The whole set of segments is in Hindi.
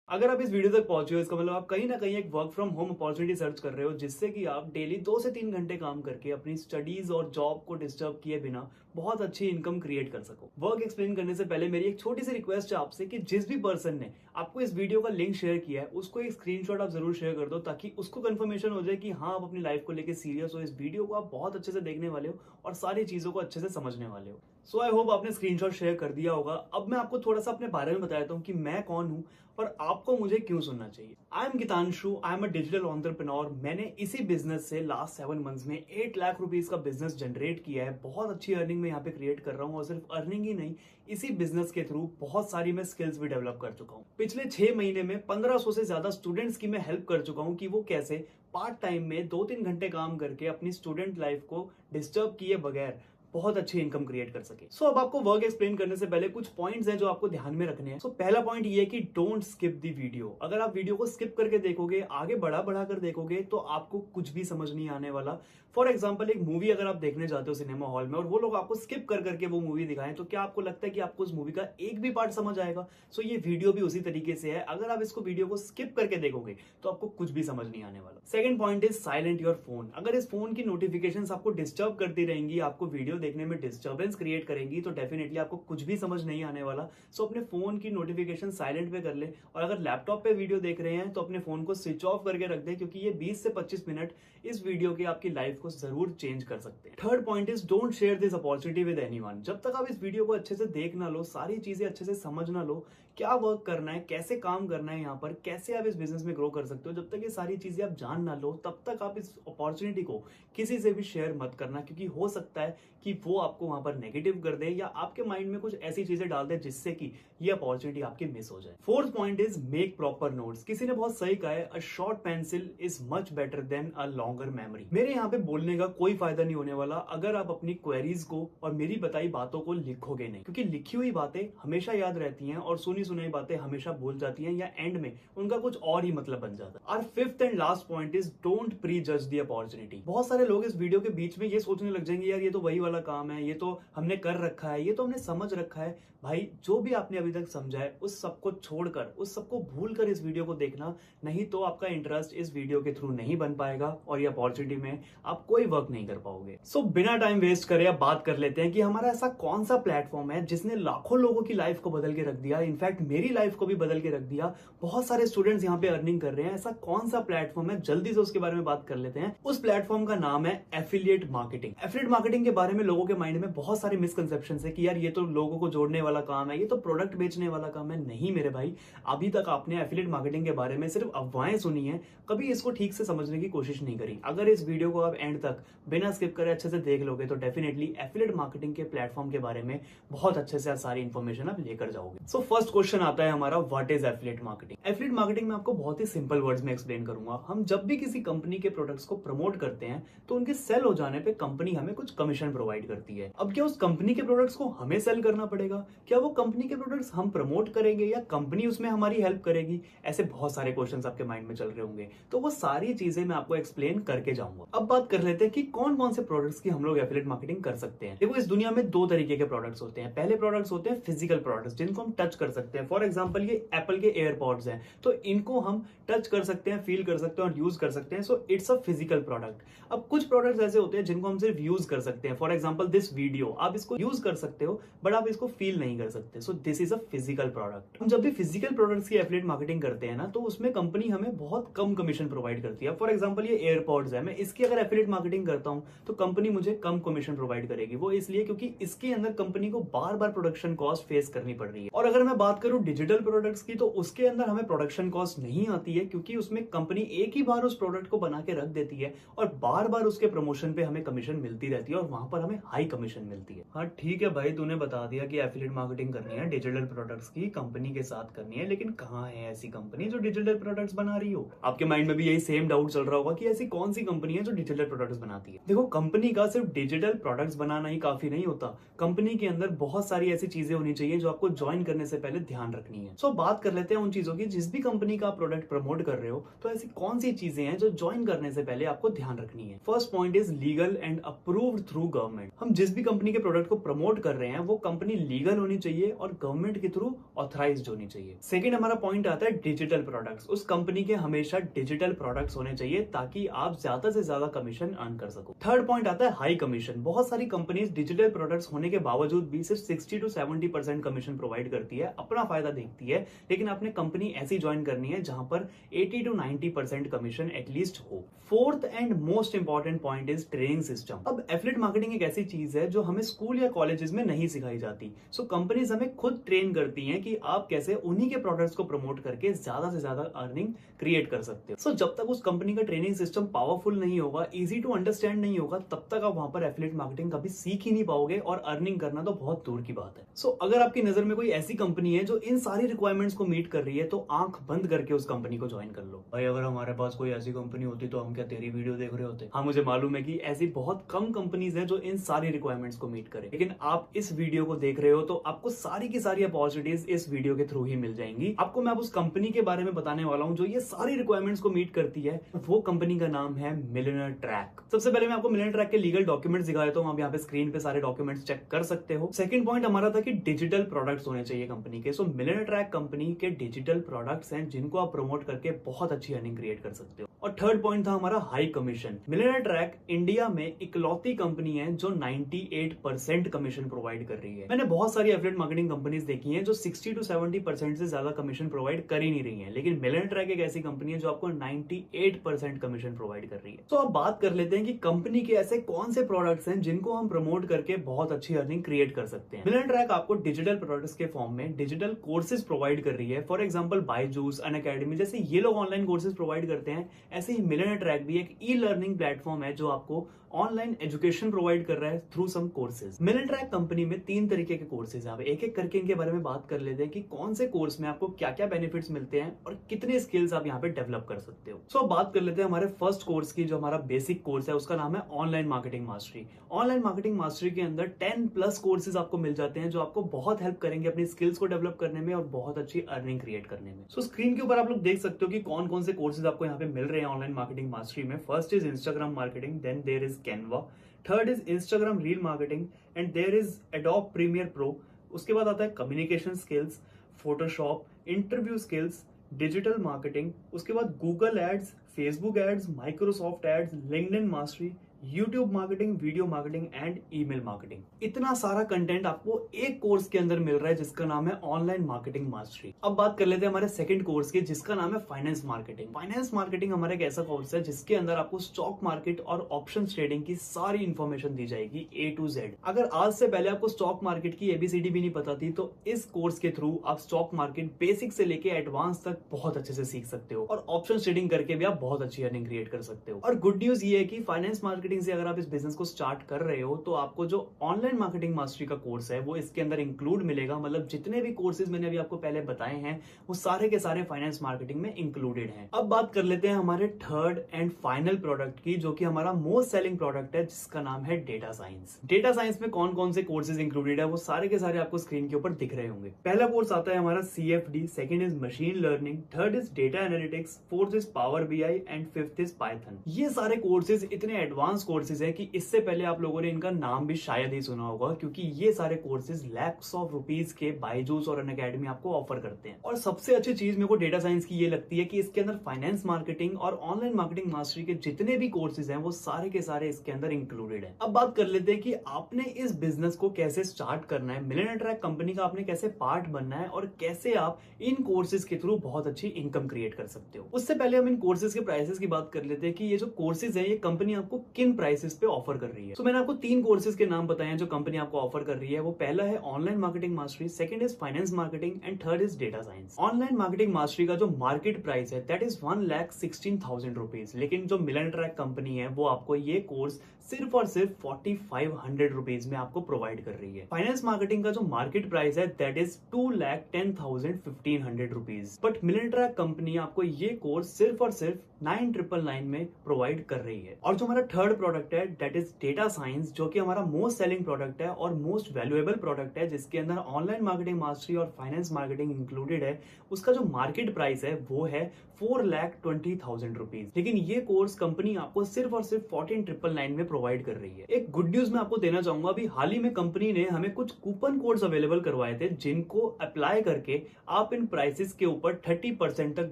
अगर आप इस वीडियो तक पहुंचे हो इसका मतलब आप कहीं ना कहीं एक work from home opportunity search कर रहे हो जिससे कि आप डेली 2 से 3 घंटे काम करके अपनी स्टडीज और जॉब को डिस्टर्ब किए बिना बहुत अच्छी इनकम क्रिएट कर सको। वर्क एक्सप्लेन करने से पहले मेरी एक छोटी सी रिक्वेस्ट है आपसे कि जिस भी पर्सन ने आपको इस वीडियो का लिंक शेयर किया है उसको एक स्क्रीनशॉट आप जरूर शेयर कर दो ताकि उसको कंफर्मेशन हो जाए कि हाँ आप अपनी लाइफ को लेकर सीरियस हो, इस वीडियो को आप बहुत अच्छे से देखने वाले हो और सारी चीजों को अच्छे से समझने वाले हो। सो आई होप आपने स्क्रीनशॉट शेयर कर दिया होगा। अब मैं आपको थोड़ा सा अपने बारे में बता देता हूँ कि मैं कौन हूँ और आपको मुझे क्यों सुनना चाहिए। I am Geetanshu, I am a digital entrepreneur. मैंने इसी बिजनेस से लास्ट 7 मंथ्स में 8 लाख रुपीज का बिजनेस जनरेट किया है। बहुत अच्छी अर्निंग में यहाँ पे क्रिएट कर रहा हूँ और सिर्फ अर्निंग ही नहीं, इसी बिजनेस के थ्रू बहुत सारी मैं स्किल्स भी डेवलप कर चुका हूँ। पिछले 6 महीने में 1500 से ज्यादा स्टूडेंट्स की मैं हेल्प कर चुका हूँ कि वो कैसे पार्ट टाइम में 2-3 घंटे काम करके अपनी स्टूडेंट लाइफ को डिस्टर्ब किए बगैर बहुत अच्छी इनकम क्रिएट कर सके। सो अब आपको वर्क एक्सप्लेन करने से पहले कुछ पॉइंट्स हैं जो आपको ध्यान में रखने हैं। सो पहला पॉइंट ये है कि डोंट स्किप दी वीडियो। अगर आप वीडियो को स्किप करके देखोगे, आगे बढ़ा कर देखोगे तो आपको कुछ भी समझ नहीं आने वाला। फॉर एग्जाम्पल, एक मूवी अगर आप देखने जाते हो सिनेमा हॉल में और वो लोग आपको स्किप कर करके वो मूवी दिखाएं तो क्या आपको लगता है कि आपको उस मूवी का एक भी पार्ट समझ आएगा? सो ये वीडियो भी उसी तरीके से है। अगर आप इसको वीडियो को स्किप करके देखोगे तो आपको कुछ भी समझ नहीं आने वाला। Second point is silent your phone. अगर इस फोन की नोटिफिकेशंस आपको डिस्टर्ब करती रहेंगी, आपको वीडियो देखने में डिस्टर्बेंस क्रिएट करेंगी तो डेफिनेटली आपको कुछ भी समझ नहीं आने वाला। सो अपने फोन की नोटिफिकेशन साइलेंट पे कर ले और अगर लैपटॉप पे वीडियो देख रहे हैं तो अपने फोन को स्विच ऑफ करके रख दें क्योंकि ये 20 से 25 मिनट इस वीडियो के आपकी लाइफ को जरूर चेंज कर सकते हैं। Third point is don't share this opportunity with anyone. जब तक आप इस वीडियो को अच्छे से देख ना लो, सारी चीजें अच्छे से समझ ना लो, क्या वर्क करना है, कैसे काम करना है, यहाँ पर कैसे आप इस बिजनेस में ग्रो कर सकते हो, जब तक ये सारी चीजें आप जान ना लो तब तक आप इस अपॉर्चुनिटी को किसी से भी शेयर मत करना क्योंकि हो सकता है कि वो आपको वहां पर नेगेटिव कर दे या आपके माइंड में कुछ ऐसी चीजें डाल दे जिससे कि ये अपॉर्चुनिटी आपकी मिस हो जाए। Fourth point is make proper notes. किसी ने बहुत सही कहा है, a short pencil is much better than a longer memory. मेरे यहाँ पे बोलने का कोई फायदा नहीं होने वाला अगर आप अपनी क्वेरीज को और मेरी बताई बातों को लिखोगे नहीं, क्योंकि लिखी हुई बातें हमेशा याद रहती हैं और सुनी सुनाई बातें हमेशा भूल जाती हैं या एंड में उनका कुछ और ही मतलब बन जाता है। और fifth and last point is don't pre जज द अपॉर्चुनिटी। बहुत सारे लोग इस वीडियो के बीच में ये सोचने लग जाएंगे, यार ये तो वही वाला काम है, ये तो हमने कर रखा है, ये तो हमने समझ रखा है। भाई, जो भी आपने अभी तक समझा है उस सबको छोड़कर, उस सबको भूलकर इस वीडियो को देखना, नहीं तो आपका इंटरेस्ट इस वीडियो के थ्रू नहीं बन पाएगा और ये अपॉर्चुनिटी में आप कोई वर्क नहीं कर पाओगे। सो बिना टाइम वेस्ट करे अब बात कर लेते हैं कि हमारा ऐसा कौन सा प्लेटफॉर्म है जिसने लाखों लोगों की लाइफ को बदल के रख दिया। इनफैक्ट मेरी लाइफ को भी बदल के रख दिया। बहुत सारे स्टूडेंट्स यहाँ पे अर्निंग कर रहे हैं। ऐसा कौन सा प्लेटफॉर्म है, जल्दी से उसके बारे में बात कर लेते हैं। उस प्लेटफॉर्म का नाम है एफिलिएट मार्केटिंग। एफिलिएट मार्केटिंग के बारे में लोगों के माइंड में बहुत सारे मिसकंसेप्शन है कि यार ये तो लोगों को जोड़ने वाला काम है, ये तो प्रोडक्ट बेचने वाला काम है। नहीं मेरे भाई, अभी तक आपने एफिलिएट मार्केटिंग के बारे में सिर्फ अफवाहें सुनी है, कभी इसको ठीक से समझने की कोशिश नहीं करी। अगर इस वीडियो को आप एंड तक बिना स्किप करे अच्छे से देख लोगे तो डेफिनेटली एफिलिएट मार्केटिंग के प्लेटफॉर्म के बारे में बहुत अच्छे से सारी इंफॉर्मेशन आप लेकर जाओगे। सो फर्स्ट क्वेश्चन आता है हमारा, what is affiliate marketing. Affiliate marketing में आपको बहुत ही सिंपल वर्ड्स में एक्सप्लेन करूंगा। हम जब भी किसी कंपनी के प्रोडक्ट्स को प्रमोट करते हैं तो उनके सेल हो जाने पे कंपनी हमें कुछ कमीशन प्रोवाइड करती है। अब क्या उस कंपनी के प्रोडक्ट्स को हमें सेल करना पड़ेगा? क्या वो कंपनी के प्रोडक्ट्स हम प्रमोट करेंगे या कंपनी उसमें हमारी हेल्प करेगी? ऐसे बहुत सारे क्वेश्चंस आपके माइंड में चल रहे होंगे, तो वो सारी चीजें मैं आपको एक्सप्लेन करके जाऊंगा। अब बात कर लेते हैं कि कौन कौन से प्रोडक्ट्स की हम लोग एफिलिएट मार्केटिंग कर सकते हैं। देखो, इस दुनिया में दो तरीके के प्रोडक्ट्स होते हैं। पहले प्रोडक्ट्स होते हैं फिजिकल प्रोडक्ट्स जिनको हम टच कर सकते हैं। फॉर एग्जांपल, ये एप्पल के एयरपॉड्स हैं तो इनको हम टच कर सकते हैं, फील कर सकते हैं और यूज कर सकते हैं। So it's a physical product. अब कुछ प्रोडक्ट्स ऐसे होते हैं जिनको हम सिर्फ यूज कर सकते हैं। फॉर एग्जांपल, दिस वीडियो, आप इसको यूज कर सकते हो बट आप इसको फील नहीं कर सकते। So this is a physical product. हम जब भी फिजिकल प्रोडक्ट्स की एफिलिएट मार्केटिंग करते हैं ना तो उसमें कंपनी हमें बहुत कम कमीशन प्रोवाइड करती है। फॉर एग्जांपल, ये एयरपॉड्स है, मैं इसकी अगर एफिलिएट मार्केटिंग करता हूं तो कंपनी मुझे कम कमीशन प्रोवाइड करेगी। वो इसलिए क्योंकि इसके अंदर कंपनी को बार बार प्रोडक्शन कॉस्ट फेस करनी पड़ रही है। और अगर मैं बात करूं डिजिटल प्रोडक्ट्स की तो उसके अंदर हमें प्रोडक्शन कॉस्ट नहीं आती है क्योंकि उसमें कंपनी एक ही बार उस प्रोडक्ट को बना के रख देती है और बार बार उसके प्रमोशन पे हमें कमीशन मिलती रहती है और वहां पर हमें हाई कमीशन मिलती है। हाँ ठीक है भाई, तूने बता दिया कि एफिलिएट मार्केटिंग करनी है, डिजिटल प्रोडक्ट्स की कंपनी के साथ करनी है, लेकिन कहाँ है ऐसी कंपनी जो डिजिटल प्रोडक्ट्स बना रही हो? आपके माइंड में भी यही सेम डाउट चल रहा होगा कि ऐसी कौन सी कंपनी है जो डिजिटल प्रोडक्ट्स बनाती है। देखो, कंपनी का सिर्फ डिजिटल प्रोडक्ट्स बनाना ही काफी नहीं होता। कंपनी के अंदर बहुत सारी ऐसी चीजें होनी चाहिए जो आपको ज्वाइन करने से पहले ध्यान रखनी है। सो बात कर लेते हैं उन चीजों की, जिस भी कंपनी का प्रोडक्ट प्रमोट कर रहे हो तो ऐसी कौन सी चीजें हैं जो ज्वाइन करने से पहले आपको ध्यान रखनी है। First point is legal and approved through government. हम जिस भी कंपनी के प्रोडक्ट को प्रमोट कर रहे हैं वो कंपनी लीगल होनी चाहिए और गवर्नमेंट के थ्रू ऑथराइज्ड होनी चाहिए। सेकंड हमारा पॉइंट आता है डिजिटल प्रोडक्ट्स। उस कंपनी के हमेशा डिजिटल प्रोडक्ट्स होने चाहिए ताकि आप ज्यादा से ज्यादा कमीशन अर्न कर सको। थर्ड पॉइंट आता है हाई कमीशन। बहुत सारी कंपनीज डिजिटल प्रोडक्ट्स होने के बावजूद भी सिर्फ 60 to 70% कमीशन प्रोवाइड करती है, अपना फायदा देखती है, लेकिन आपने कंपनी ऐसी ज्वाइन करनी है जहां पर 80 to 90% कमीशन एटलीस्ट हो। Fourth and most important point is training system. अब एफिलिएट मार्केटिंग एक ऐसी चीज है जो हमें स्कूल या कॉलेजेस में नहीं सिखाई जाती। सो कंपनीज हमें खुद ट्रेन करती हैं कि आप कैसे उन्हीं के प्रोडक्ट्स को प्रमोट करके ज्यादा से ज्यादा अर्निंग क्रिएट कर सकते हो। सो जब तक उस कंपनी का ट्रेनिंग सिस्टम पावरफुल नहीं होगा, इजी टू अंडरस्टैंड नहीं होगा, तब तक आप वहां पर एफिलिएट मार्केटिंग कभी सीख ही नहीं पाओगे और अर्निंग करना तो बहुत दूर की बात है। सो अगर आपकी नजर में कोई ऐसी कंपनी है जो इन सारी रिक्वायरमेंट्स को मीट कर रही है तो आंख बंद करके उस कंपनी को ज्वाइन कर लो। भाई अगर हमारे पास कोई ऐसी कंपनी होती तो हम क्या तेरी वीडियो देख रहे होते? हाँ, मुझे मालूम है कि ऐसी बहुत कम कंपनीज हैं जो इन सारी रिक्वायरमेंट्स को मीट करे, लेकिन आप इस वीडियो को देख रहे हो तो आपको सारी की सारी अपॉर्चुनिटीज इस वीडियो के थ्रू ही मिल जाएंगी। आपको मैं अब उस कंपनी के बारे में बताने वाला हूं जो ये सारी रिक्वायरमेंट्स को मीट करती है। वो कंपनी का नाम है मिलियनेयर ट्रैक। सबसे पहले मैं आपको मिलियनेयर ट्रैक के लीगल डॉक्यूमेंट्स दिखा देता हूं। आप यहाँ पे स्क्रीन पे सारे डॉक्यूमेंट्स चेक कर सकते हो। सेकंड पॉइंट हमारा था कि डिजिटल प्रोडक्ट्स होने चाहिए कंपनी के। सो मिलियनेयर ट्रैक कंपनी के डिजिटल प्रोडक्ट्स हैं जिनको आप प्रमोट करके बहुत अच्छी अर्निंग क्रिएट कर सकते हो। और थर्ड पॉइंट था हमारा high commission. Millionaire track India में इकलौती कंपनी है जो 98% कमीशन प्रोवाइड कर रही है। मैंने बहुत सारी एफिलिएट मार्केटिंग कंपनीज देखी हैं जो 60 to 70% से ज्यादा कमीशन प्रोवाइड कर ही नहीं रही है, लेकिन मिलियनेयर ट्रैक एक ऐसी कंपनी है जो आपको 98% कमीशन प्रोवाइड कर रही है। तो अब बात कर लेते हैं कि कंपनी के ऐसे कौन से प्रोडक्ट्स हैं जिनको हम प्रमोट करके बहुत अच्छी अर्निंग क्रिएट कर सकते हैं। मिलियनेयर ट्रैक आपको डिजिटल प्रोडक्ट्स के फॉर्म में डिजिटल कोर्सेज प्रोवाइड कर रही है। फॉर एग्जांपल बायजूस, अनअकैडमी, जैसे ये लोग ऑनलाइन कोर्सेज प्रोवाइड करते हैं, ऐसे ही मिलियनेयर ट्रैक भी एक ई लर्निंग प्लेटफॉर्म है जो आपको ऑनलाइन एजुकेशन प्रोवाइड कर रहा है through some courses. Millionaire track company में 3 तरीके के कोर्सेज हैं। एक एक करके इनके बारे में बात कर लेते हैं कि कौन से कोर्स में आपको क्या क्या बेनिफिट्स मिलते हैं और कितने स्किल्स आप यहाँ पे डेवलप कर सकते हो। सो अब बात कर लेते हैं हमारे फर्स्ट कोर्स की, जो हमारा बेसिक कोर्स है उसका नाम है online marketing mastery. Online marketing mastery के अंदर 10+ कोर्सेज आपको मिल जाते हैं जो आपको बहुत हेल्प करेंगे अपनी स्किल्स को डेवलप करने में और बहुत अच्छी अर्निंग क्रिएट करने में। सो स्क्रीन के ऊपर आप लोग देख सकते हो कि कौन कौन से कोर्सेज आपको यहाँ पे मिल रहे हैं ऑनलाइन मार्केटिंग मास्टरी में। First is Instagram marketing, then there is Canva, third is Instagram reel marketing and there is Adobe Premiere Pro. उसके बाद आता है communication skills, Photoshop, interview skills, digital marketing, उसके बाद Google ads, Facebook ads, Microsoft ads, LinkedIn mastery, YouTube marketing, video marketing and email marketing. इतना सारा कंटेंट आपको एक कोर्स के अंदर मिल रहा है जिसका नाम है ऑनलाइन मार्केटिंग मास्टरी। अब बात कर लेते हैं हमारे सेकंड कोर्स की जिसका नाम है फाइनेंस मार्केटिंग। फाइनेंस मार्केटिंग हमारा एक ऐसा कोर्स है जिसके अंदर आपको स्टॉक मार्केट और ऑप्शन ट्रेडिंग की सारी इंफॉर्मेशन दी जाएगी A to Z। अगर आज से पहले आपको स्टॉक मार्केट की ABCD भी नहीं पता थी तो इस कोर्स के थ्रू आप स्टॉक मार्केट बेसिक से लेके एडवांस तक बहुत अच्छे से सीख सकते हो और ऑप्शन ट्रेडिंग करके भी आप बहुत अच्छी अर्निंग क्रिएट कर सकते हो। और गुड न्यूज ये है कि फाइनेंस मार्केटिंग से अगर आप इस बिजनेस को स्टार्ट कर रहे हो तो आपको जो ऑनलाइन मार्केटिंग मास्टरी का कोर्स है वो इसके अंदर इंक्लूड मिलेगा। मतलब जितने भी कोर्सेज मैंने अभी आपको पहले बताए हैं वो सारे के सारे फाइनेंस मार्केटिंग में इंक्लूडेड हैं। अब बात कर लेते हैं हमारे थर्ड एंड फाइनल प्रोडक्ट की, जो कि हमारा मोस्ट सेलिंग प्रोडक्ट है जिसका नाम है डेटा साइंस। डेटा साइंस में कौन कौन से कोर्सेज इंक्लूडेड है वो सारे के सारे आपको स्क्रीन के ऊपर दिख रहे होंगे। पहला कोर्स आता है हमारा CFD, second is machine learning, third is data analytics, fourth is power BI and fifth is Python. ये सारे कोर्सेज इतने एडवांस कोर्सेज है कि इससे पहले आप लोगों ने इनका नाम भी शायद ही सुना होगा, क्योंकि ये सारे कोर्सेज lakhs of rupees के बायजूस और अनअकैडमी आपको ऑफर करते हैं। और सबसे अच्छी चीज मेरे को डेटा साइंस की ये लगती है कि इसके अंदर फाइनेंस मार्केटिंग और ऑनलाइन मार्केटिंग मास्टरी के जितने भी कोर्सेज हैं वो सारे के सारे इसके अंदर इंक्लूडेड है। अब बात कर लेते हैं कि आपने इस बिजनेस को कैसे स्टार्ट करना है, मिलियनेयर ट्रैक कंपनी का आपने कैसे पार्ट बनना है और कैसे आप इन कोर्सेज के थ्रू बहुत अच्छी इनकम क्रिएट कर सकते हो। उससे पहले हम इन कोर्सेज के प्राइसेस की बात कर लेते हैं कि ये जो कोर्सेज है ये कंपनी आपको किन प्राइसेस पे ऑफर कर रही है। तो मैंने आपको 3 कोर्सेज के नाम बताए हैं जो कंपनी आपको ऑफर कर रही है। वो पहला है online marketing mastery, second is finance marketing and third is data science. Online marketing mastery का जो मार्केट प्राइस है दैट इज 1,16,000 रुपीज, लेकिन जो मिलियनेयर ट्रैक कंपनी है वो आपको ये कोर्स सिर्फ और सिर्फ 4,500 रुपीज में आपको प्रोवाइड कर रही है। फाइनेंस मार्केटिंग का जो मार्केट प्राइस है that is 2,10,1500 rupees, but millionaire track company आपको ये कोर्स सिर्फ और सिर्फ 9,999 में प्रोवाइड कर रही है। और जो हमारा थर्ड थर्ड प्रोडक्ट है दैट इज डेटा साइंस, जो कि हमारा मोस्ट सेलिंग प्रोडक्ट है और मोस्ट वैल्यूएबल प्रोडक्ट है, जिसके अंदर ऑनलाइन मार्केटिंग मास्टरी और फाइनेंस मार्केटिंग इंक्लूडेड है। उसका जो मार्केट प्राइस है वो है 4,20,000 रुपीज, लेकिन ये कोर्स कंपनी आपको सिर्फ और सिर्फ 14,999 में प्रोवाइड कर रही है। एक गुड न्यूज मैं आपको देना चाहूंगा, अभी हाल ही में कंपनी ने हमें कुछ कूपन कोड्स अवेलेबल करवाए थे, जिनको अप्लाई करके आप इन प्राइसेस के ऊपर 30% तक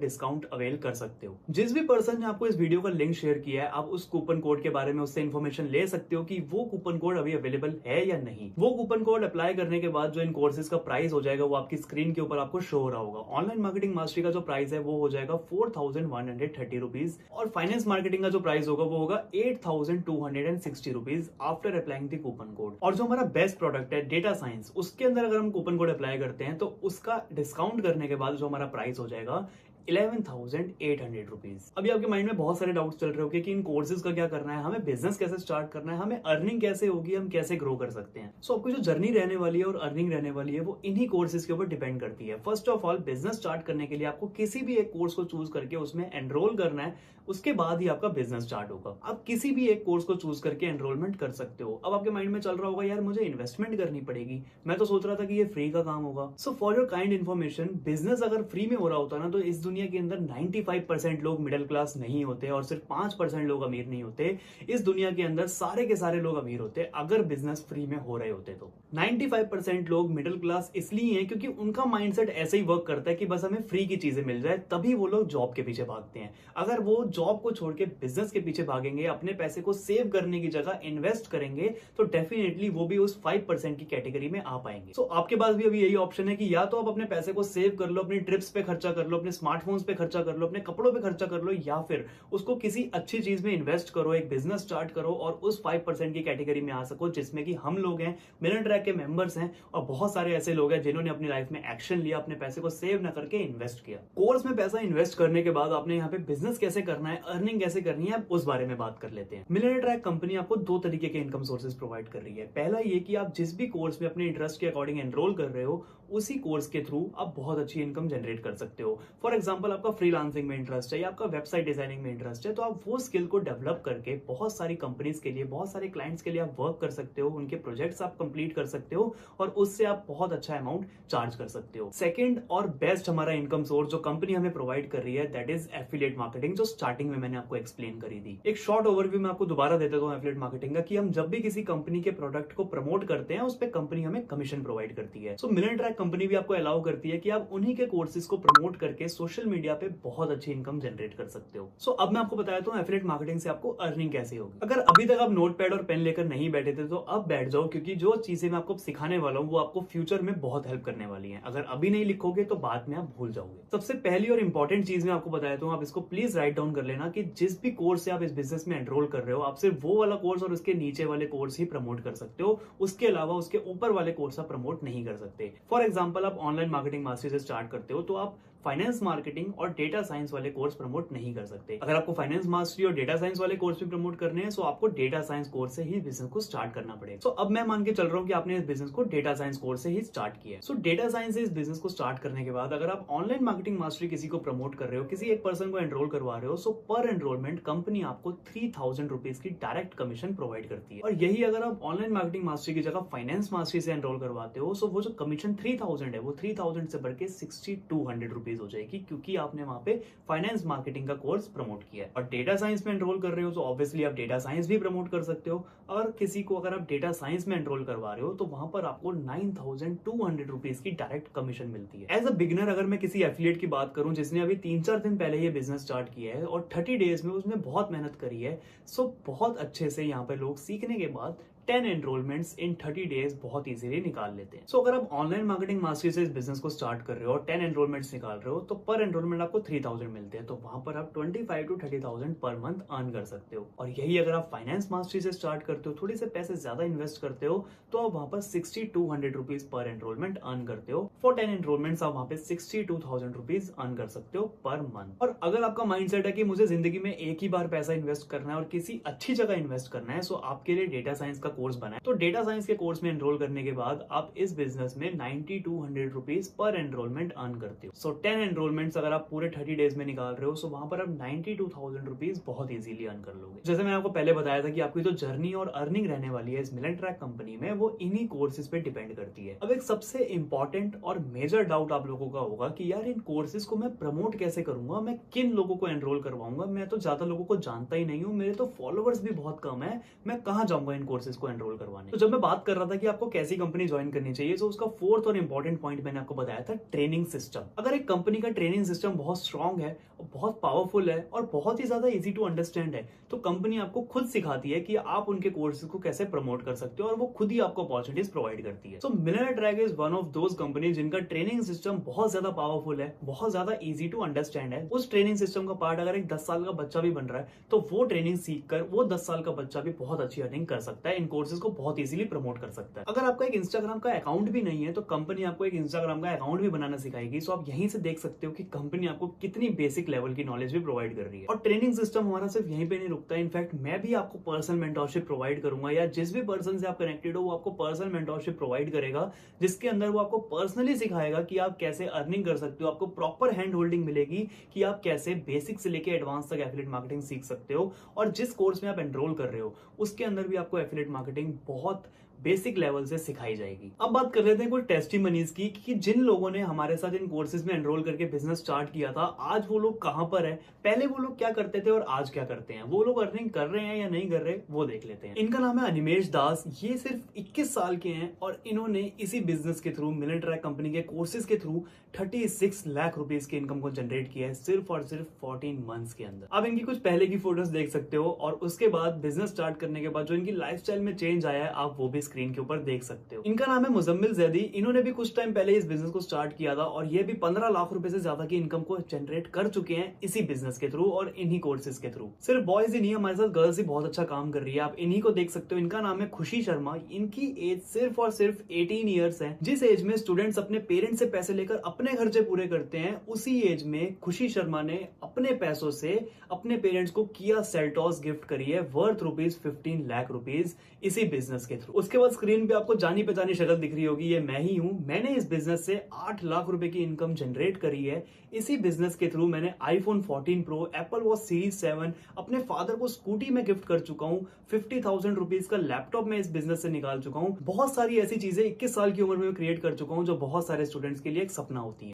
डिस्काउंट अवेल कर सकते हो। जिस भी पर्सन ने आपको इस वीडियो का लिंक शेयर किया है, आप उस कूपन कोड के बारे में उससे इन्फॉर्मेशन ले सकते हो कि वो कूपन कोड अभी अवेलेबल है या नहीं। वो कूपन कोड अप्लाई करने के बाद जो इन कोर्सेज का प्राइस हो जाएगा वो आपकी स्क्रीन के ऊपर आपको शो हो रहा होगा। ऑनलाइन मार्केटिंग मास्टरी का जो प्राइस है वो हो जाएगा 4,130 रुपीज और फाइनेंस मार्केटिंग का जो प्राइस होगा वो होगा 8,260 rupees after applying the coupon code. और जो हमारा बेस्ट प्रोडक्ट है डेटा साइंस, उसके अंदर अगर हम कूपन कोड अप्लाई करते हैं तो उसका डिस्काउंट करने के बाद जो हमारा प्राइस हो जाएगा 11,800 रुपीज। अभी आपके माइंड में बहुत सारे डाउट्स चल रहे होंगे कि इन कोर्सेज का क्या करना है, हमें बिजनेस कैसे स्टार्ट करना है, हमें अर्निंग कैसे होगी, हम कैसे ग्रो कर सकते हैं। सो आपकी जो जर्नी रहने वाली है और अर्निंग रहने वाली है वो इन्हीं कोर्सेज के ऊपर डिपेंड करती है। First of all, business start करने के लिए आपको किसी भी एक कोर्स को चूज करके उसमें एनरोल करना है, उसके बाद ही आपका बिजनेस स्टार्ट होगा। आप किसी भी एक कोर्स को चूज करके एनरोलमेंट कर सकते हो। अब आपके माइंड में चल रहा होगा यार मुझे इन्वेस्टमेंट करनी पड़ेगी, मैं तो सोच रहा था कि ये फ्री का काम होगा। So for your kind information, business अगर फ्री में हो रहा होता ना तो इस दुनिया के अंदर 95% लोग मिडिल क्लास नहीं होते और सिर्फ 5% लोग अमीर नहीं होते। इस दुनिया के अंदर सारे के सारे लोग अमीर होते अगर बिजनेस फ्री में हो रहे होते। तो 95% लोग मिडिल क्लास इसलिए हैं क्योंकि उनका माइंडसेट ऐसे ही वर्क करता है कि बस हमें फ्री की चीजें मिल जाए, तभी वो लोग जॉब के पीछे भागते हैं। अगर वो जॉब को छोड़ के बिजनेस के पीछे भागेंगे, अपने पैसे को सेव करने की जगह इन्वेस्ट करेंगे, तो डेफिनेटली वो भी उस 5% की कैटेगरी में आ पाएंगे। सो आपके पास भी अभी यही ऑप्शन है कि या तो आप अपने पैसे को सेव कर लो, अपनी ट्रिप्स पे खर्चा कर लो, अपने स्मार्टफोन्स पे खर्चा कर लो, अपने कपड़ों पे खर्चा कर लो, या फिर उसको किसी अच्छी चीज में इन्वेस्ट करो, एक बिजनेस स्टार्ट करो और उस 5% की कैटेगरी में आ सको, जिसमें कि हम लोग हैं, मिलियन ट्रैक के मेंबर्स हैं और बहुत सारे ऐसे लोग हैं जिन्होंने अपनी लाइफ में एक्शन लिया, अपने पैसे को सेव न करके इन्वेस्ट किया। कोर्स में पैसा इन्वेस्ट करने के बाद आपने यहाँ पे बिजनेस कैसे करना है, अर्निंग कैसे करनी है, उस बारे में बात कर लेते हैं। मिलियन ट्रैक कंपनी आपको दो तरीके के इनकम सोर्सेज प्रोवाइड कर रही है। पहला ये कि आप जिस भी कोर्स में अपने इंटरेस्ट के अकॉर्डिंग एनरोल कर रहे हो, उसी कोर्स के थ्रू आप बहुत अच्छी इनकम जनरेट कर सकते हो। फॉर एग्जांपल, आपका फ्रीलांसिंग में इंटरेस्ट है या आपका वेबसाइट डिजाइनिंग में इंटरेस्ट है, तो आप वो स्किल को डेवलप करके बहुत सारी कंपनीज के लिए, बहुत सारे क्लाइंट्स के लिए आप वर्क कर सकते हो, उनके प्रोजेक्ट्स आप कंप्लीट कर सकते हो और उससे आप बहुत अच्छा अमाउंट चार्ज कर सकते हो। सेकंड और बेस्ट हमारा इनकम सोर्स जो कंपनी हमें प्रोवाइड कर रही है दैट इज एफिलिएट मार्केटिंग, जो स्टार्टिंग में मैंने आपको एक्सप्लेन करी थी। एक शॉर्ट ओवरव्यू मैं आपको दोबारा दे देता हूं एफिलिएट मार्केटिंग का, कि हम जब भी किसी कंपनी के प्रोडक्ट को प्रमोट करते हैं उस पर कंपनी हमें कमीशन प्रोवाइड करती है। सो मिलियन ट्रैक कंपनी भी आपको अलाउ करती है कि आप उन्हीं के कोर्सेज को प्रमोट करके सोशल मीडिया पे बहुत अच्छी इनकम जनरेट कर सकते हो। सो अब मैं आपको बताया तो एफिलिएट मार्केटिंग से आपको अर्निंग कैसे होगी। अगर अभी तक आप नोटपैड और पेन लेकर नहीं बैठे थे तो अब बैठ जाओ, क्योंकि जो चीजें मैं आपको सिखाने वाला हूँ वो आपको फ्यूचर में बहुत हेल्प करने वाली है। अगर अभी नहीं लिखोगे तो बाद में आप भूल जाओगे। सबसे पहली और इंपॉर्टेंट चीज मैं आपको बताया तो आप इसको प्लीज राइट डाउन कर लेना कि जिस भी कोर्स से आप इस बिजनेस में एनरोल कर रहे हो, आप सिर्फ वो वाला कोर्स और उसके नीचे वाले कोर्स ही प्रमोट कर सकते हो, उसके अलावा उसके ऊपर वाले कोर्स आप प्रमोट नहीं कर सकते। फॉर एग्जाम्पल, आप ऑनलाइन मार्केटिंग मास्टरी से स्टार्ट करते हो तो आप फाइनेंस मार्केटिंग और डेटा साइंस वाले कोर्स प्रमोट नहीं कर सकते। अगर आपको फाइनेंस मास्टरी और डेटा साइंस वाले कोर्स भी प्रमोट करने हैं तो आपको डेटा साइंस कोर्स से ही बिजनेस को स्टार्ट करना पड़ेगा। सो अब मैं मान के चल रहा हूँ कि आपने इस बिजनेस को डेटा साइंस कोर्स से ही स्टार्ट किया है। सो डेटा साइंस से इस बिजनेस को स्टार्ट करने के बाद अगर आप ऑनलाइन मार्केटिंग मास्टरी किसी को प्रमोट कर रहे हो, किसी एक पर्सन को एनरोल करवा रहे हो, सो पर एनरोलमेंट कंपनी आपको 3,000 रुपीज की डायरेक्ट कमीशन प्रोवाइड करती है। और यही अगर आप ऑनलाइन मार्केटिंग मास्टरी की जगह फाइनेंस मास्टरी से एनरोल करवाते हो, सो वो जो कमीशन 3,000 है वो 3,000 से बढ़ के 6,200 रुपीज हो जाएगी, क्योंकि आपने वहां पे फाइनेंस मार्केटिंग का कोर्स प्रमोट किया है। और डेटा साइंस में एनरोल कर रहे हो तो ऑब्वियसली आप डेटा साइंस भी प्रमोट कर सकते हो। और किसी को अगर आप डेटा साइंस में एनरोल करवा रहे हो तो वहां पर आपको 9,200 रुपीज की डायरेक्ट कमीशन मिलती है। एज अ बिगिनर अगर मैं किसी एफिलिएट की बात करूं जिसने अभी 3-4 दिन पहले ये बिजनेस स्टार्ट किया है और 30 डेज में उसने बहुत मेहनत करी है, सो बहुत अच्छे से यहाँ पे लोग सीखने के बाद 10 एनरोलमेंट्स इन 30 डेज बहुत इजीली निकाल लेते हैं। सो अगर आप ऑनलाइन मार्केटिंग मास्टरी से इस बिजनेस को स्टार्ट कर रहे हो और 10 एनरोलमेंट्स निकाल रहे हो तो पर एनरोलमेंट आपको 3,000 मिलते हैं, तो वहां पर आप 25,000 to 30,000 पर मंथ अर्न कर सकते हो। और यही अगर आप फाइनेंस मास्टरी से स्टार्ट करते हो, थोड़ी से पैसे ज्यादा इन्वेस्ट करते हो, तो आप वहां पर 6,200 रुपीज पर एनरोलमेंट अर्न करते हो। फॉर 10 एनरोलमेंट्स आप वहां पे 62,000 रुपीज अर्न कर सकते हो पर मंथ। और अगर आपका माइंडसेट है कि मुझे जिंदगी में एक ही बार पैसा इन्वेस्ट करना है और किसी अच्छी जगह इन्वेस्ट करना है, सो आपके लिए डेटा साइंस का कोर्स बना है। तो डेटा साइंस के कोर्स में एनरोल करने के बाद आप इस बिजनेस में 9200 रुपीज पर एनरोलमेंट अर्न करते हो। सो 10 एनरोलमेंट्स अगर आप पूरे 30 डेज में निकाल रहे हो, सो वहां पर आप 92,000 रुपीज बहुत इजीली अर्न कर लोगे। जैसे मैंने आपको पहले बताया था कि आपकी जो जर्नी और अर्निंग रहने वाली है इस मिलेंट्रैक कंपनी में, वो इन्हीं कोर्सेज पे डिपेंड करती है। अब एक सबसे इंपॉर्टेंट और मेजर डाउट आप लोगों का होगा कि यार इन कोर्सेज को मैं प्रमोट कैसे करूंगा, मैं किन लोगों को एनरोल करवाऊंगा, मैं तो ज्यादा लोगों को जानता ही नहीं हूँ, मेरे तो फॉलोअर्स भी बहुत कम है, मैं कहाँ जाऊंगा इन कोर्सेज को एनरोल करवाने। तो जब मैं बात कर रहा था कि आपको कैसी कंपनी ज्वाइन करनी चाहिए, तो उसका फोर्थ और इंपॉर्टेंट पॉइंट मैंने आपको बताया था, ट्रेनिंग सिस्टम। अगर एक कंपनी का ट्रेनिंग सिस्टम बहुत स्ट्रांग है, बहुत पावरफुल है और बहुत ही ज्यादा इजी टू अंडरस्टैंड है, तो कंपनी आपको खुद सिखाती है कि आप उनके कोर्सेज को कैसे प्रमोट कर सकते हो और वो खुद ही आपको अपॉर्चुनिटीज प्रोवाइड करती है। So millionaire is one of those company जिनका ट्रेनिंग सिस्टम बहुत ज्यादा पावरफुल है, बहुत ज्यादा इजी टू अंडरस्टैंड है। उस ट्रेनिंग सिस्टम का पार्ट अगर एक 10 साल का बच्चा भी बन रहा है, तो वो ट्रेनिंग सीखकर वो 10 साल का बच्चा भी बहुत अच्छी अर्निंग कर सकता है, इन कोर्सेज को बहुत इजीली प्रमोट कर सकता है। अगर आपका एक इंस्टाग्राम का अकाउंट भी नहीं है, तो कंपनी आपको एक इंस्टाग्राम का अकाउंट भी बनाना सिखाएगी। सो आप यहीं से देख सकते हो कि कंपनी आपको कितनी बेसिक लेवल की नॉलेज भी प्रोवाइड कर रही है। और ट्रेनिंग सिस्टम हमारा सिर्फ यहीं पे नहीं रुकता, इनफैक्ट मैं भी आपको पर्सनल मेंटरशिप प्रोवाइड करूंगा, या जिस भी पर्सन से आप कनेक्टेड हो वो आपको पर्सनल मेंटरशिप प्रोवाइड करेगा, जिसके अंदर वो आपको पर्सनली सिखाएगा कि आप कैसे अर्निंग कर सकते हो। आपको प्रॉपर हैंड होल्डिंग मिलेगी कि आप कैसे बेसिक से लेके एडवांस तक एफिलिएट मार्केटिंग सीख सकते हो। और जिस कोर्स में आप एनरोल कर रहे हो उसके अंदर भी आपको एफिलिएट मार्केटिंग बहुत बेसिक लेवल से सिखाई जाएगी। अब बात कर लेते हैं कुछ टेस्टिमनीज की कि जिन लोगों ने हमारे साथ इन कोर्सेज में एनरोल करके बिजनेस स्टार्ट किया था, आज वो लोग कहां पर है, पहले वो लोग क्या करते थे और आज क्या करते हैं, वो लोग अर्निंग कर रहे हैं या नहीं कर रहे, वो देख लेते हैं। इनका नाम है अनिमेश दास। ये सिर्फ 21 साल के हैं और इन्होंने इसी बिजनेस के थ्रू, मिलियनेयर कंपनी के कोर्सेज के थ्रू 36 लाख रुपीज की इनकम को जनरेट किया है सिर्फ और सिर्फ 14 मंथ्स के अंदर। आप इनकी कुछ पहले की फोटोज देख सकते हो और उसके बाद बिजनेस स्टार्ट करने के बाद जो इनकी लाइफस्टाइल में चेंज आया है, आप वो भी स्क्रीन के ऊपर देख सकते हो। इनका नाम है मुजम्मिल जैदी। इन्होंने भी कुछ टाइम पहले इस बिजनेस को स्टार्ट किया था और ये भी 15 लाख रुपए से ज्यादा की इनकम को जनरेट कर चुके हैं इसी बिजनेस के थ्रू और इन्हीं कोर्सेज के थ्रू। सिर्फ बॉयज ही नहीं, हमारे साथ गर्ल्स भी बहुत अच्छा काम कर रही है, आप इन्हीं को देख सकते हो। इनका नाम है खुशी शर्मा। इनकी एज सिर्फ और सिर्फ 18 ईयर्स है। जिस एज में स्टूडेंट्स अपने पेरेंट्स से पैसे लेकर अपने खर्चे पूरे करते हैं, उसी एज में खुशी शर्मा ने अपने पैसों से अपने पेरेंट्स को किया सेल्टॉस गिफ्ट करी है वर्थ रुपीज 15 लाख रुपीज इसी बिजनेस के थ्रू। उसके बाद स्क्रीन पे आपको जानी पहचानी शक्ल दिख रही होगी, ये मैं ही हूं। मैंने इस बिजनेस से 8 लाख रुपए की इनकम जनरेट करी है। इसी बिजनेस के थ्रू मैंने iPhone 14 pro, Apple watch series 7, अपने फादर को स्कूटी में गिफ्ट कर चुका हूं। 50,000 रुपीज का लैपटॉप मैं इस बिजनेस से निकाल चुका हूं। बहुत सारी ऐसी चीजें 21 साल की उम्र में क्रिएट कर चुका हूं जो बहुत सारे स्टूडेंट्स के लिए एक सपना होती है।